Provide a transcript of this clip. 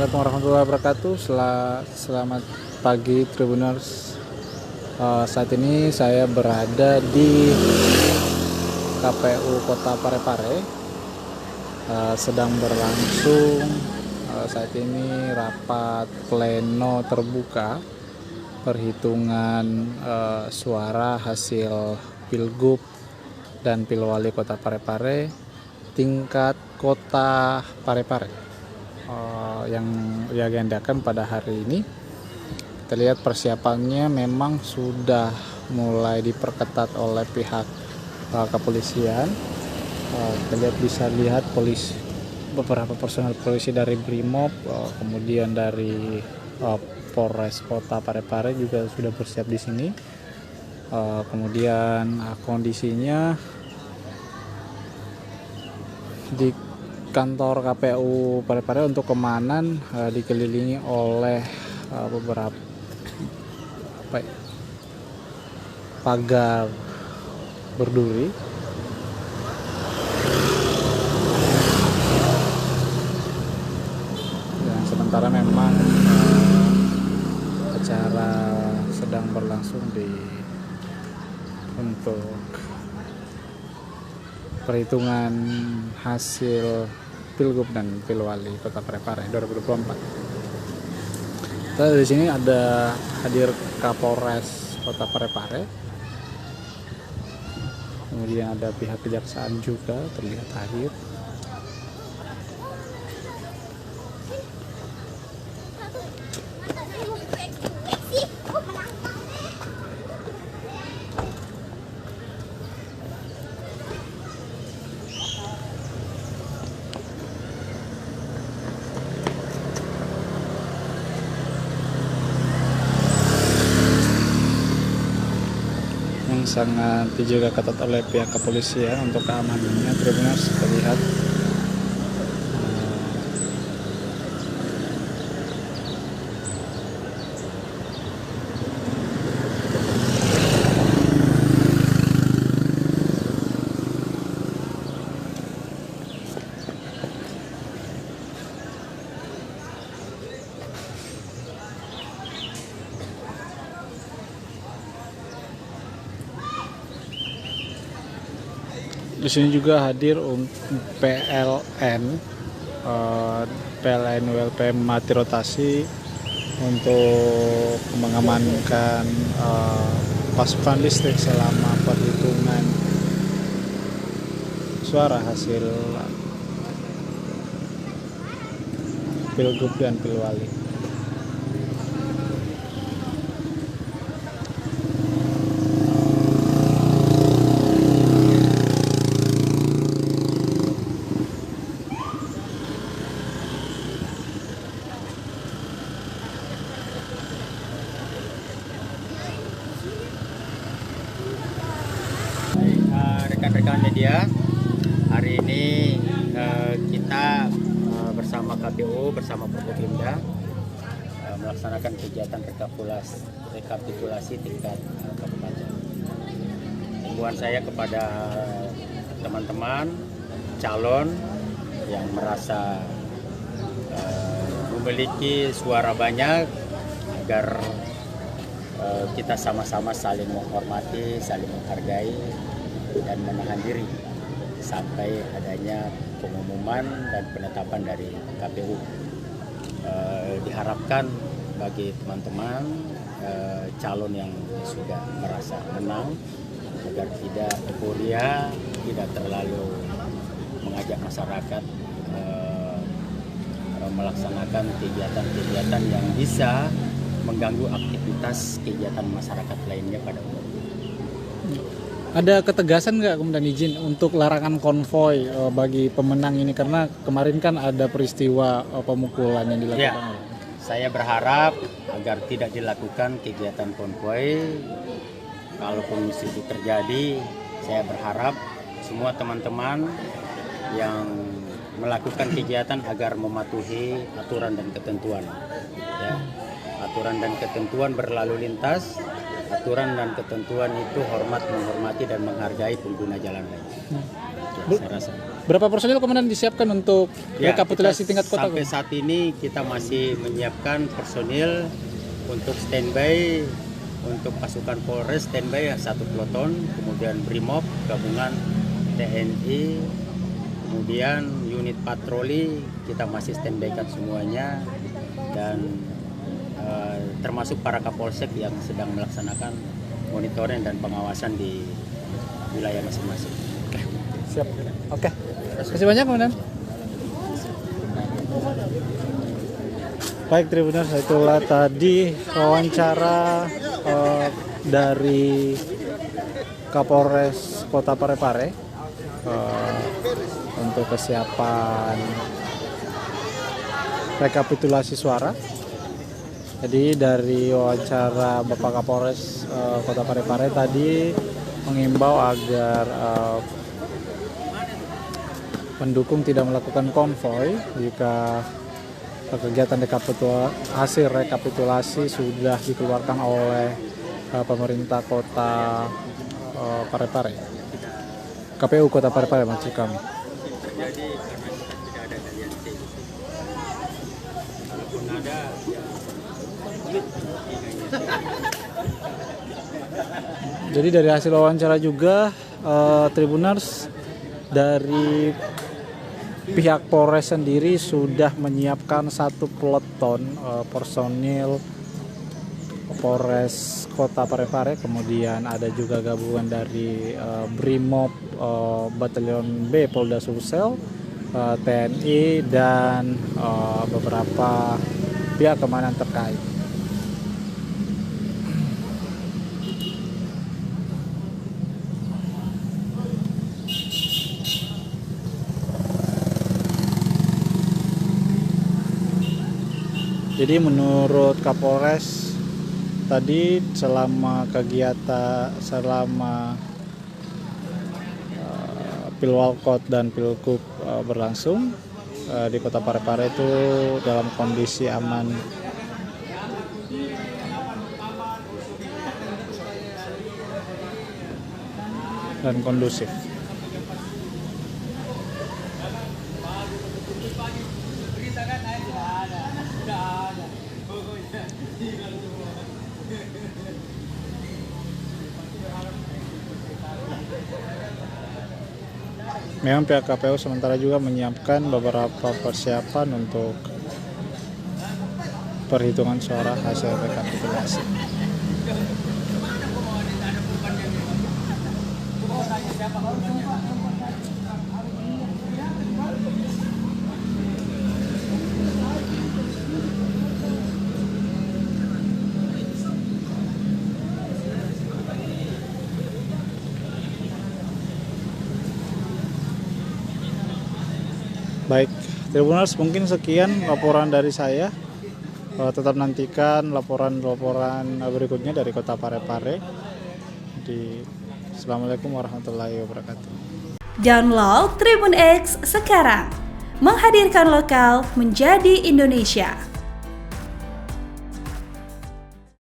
Assalamualaikum warahmatullahi wabarakatuh. Selamat pagi Tribuners. Saat ini saya berada di KPU Kota Parepare. Sedang berlangsung saat ini rapat pleno terbuka perhitungan suara hasil Pilgub dan Pilwali Kota Parepare tingkat Kota Parepare yang diagendakan pada hari ini. Kita lihat persiapannya memang sudah mulai diperketat oleh pihak kepolisian. Kita bisa lihat beberapa personel polisi dari Brimob, kemudian dari Polres Kota Parepare juga sudah bersiap di sini. Kemudian kondisinya di kantor KPU Parepare untuk keamanan dikelilingi oleh beberapa pagar berduri. Dan sementara memang acara sedang berlangsung untuk perhitungan hasil Pilgub dan Pilwali Kota Parepare 2024. Kita di sini ada hadir Kapolres Kota Parepare. Kemudian ada pihak kejaksaan juga terlihat hadir. Sangat dijaga ketat oleh pihak kepolisian untuk keamanannya. Tribuners terlihat di sini juga hadir PLN ULP mati rotasi untuk mengamankan pasokan listrik selama perhitungan suara hasil Pilgub dan Pilwali. Rekan-rekan media, hari ini kita bersama KPU, bersama Forkopimda melaksanakan kegiatan rekapitulasi tingkat kabupaten. Himbauan saya kepada teman-teman calon yang merasa memiliki suara banyak agar kita sama-sama saling menghormati, saling menghargai, dan menahan diri sampai adanya pengumuman dan penetapan dari KPU. Diharapkan bagi teman-teman calon yang sudah merasa menang agar tidak euforia, tidak terlalu mengajak masyarakat melaksanakan kegiatan-kegiatan yang bisa mengganggu aktivitas kegiatan masyarakat lainnya pada umumnya. Ada ketegasan nggak kemudian izin untuk larangan konvoy bagi pemenang ini, karena kemarin kan ada peristiwa pemukulan yang dilakukan? Ya, saya berharap agar tidak dilakukan kegiatan konvoy. Kalaupun itu terjadi, saya berharap semua teman-teman yang melakukan kegiatan agar mematuhi aturan dan ketentuan. Ya, aturan dan ketentuan berlalu lintas. Aturan dan ketentuan itu menghormati dan menghargai pengguna jalan lain. saya rasa. Berapa personil komandan disiapkan untuk Ya, rekapitulasi kita tingkat kota? sampai saat ini kita masih menyiapkan personil untuk standby untuk pasukan Polres standby 1 peloton, kemudian Brimob gabungan TNI, kemudian unit patroli kita masih standbykan semuanya, dan termasuk para kapolsek yang sedang melaksanakan monitoring dan pengawasan di wilayah masing-masing. Siap. Oke. Terima kasih banyak, Komandan. Baik, Tribuners, itulah tadi wawancara dari Kapolres Kota Parepare untuk kesiapan rekapitulasi suara. Jadi dari wawancara Bapak Kapolres Kota Parepare tadi mengimbau agar pendukung tidak melakukan konvoy jika kegiatan hasil rekapitulasi sudah dikeluarkan oleh pemerintah Kota Parepare, KPU Kota Parepare maksud kami. Jadi dari hasil wawancara juga Tribuners, dari pihak Polres sendiri sudah menyiapkan 1 peloton personil Polres Kota Parepare, kemudian ada juga gabungan dari Brimob Batalion B Polda Sulsel, TNI, dan beberapa pihak keamanan terkait. Jadi menurut Kapolres tadi selama Pilwalkot dan Pilkup berlangsung di Kota Parepare itu dalam kondisi aman dan kondusif. Memang pihak KPU sementara juga menyiapkan beberapa persiapan untuk perhitungan suara hasil rekapitulasi. Baik, Tribuners, mungkin sekian laporan dari saya. Tetap nantikan laporan-laporan berikutnya dari Kota Parepare. Assalamualaikum warahmatullahi wabarakatuh. Download Tribun X sekarang, menghadirkan lokal menjadi Indonesia.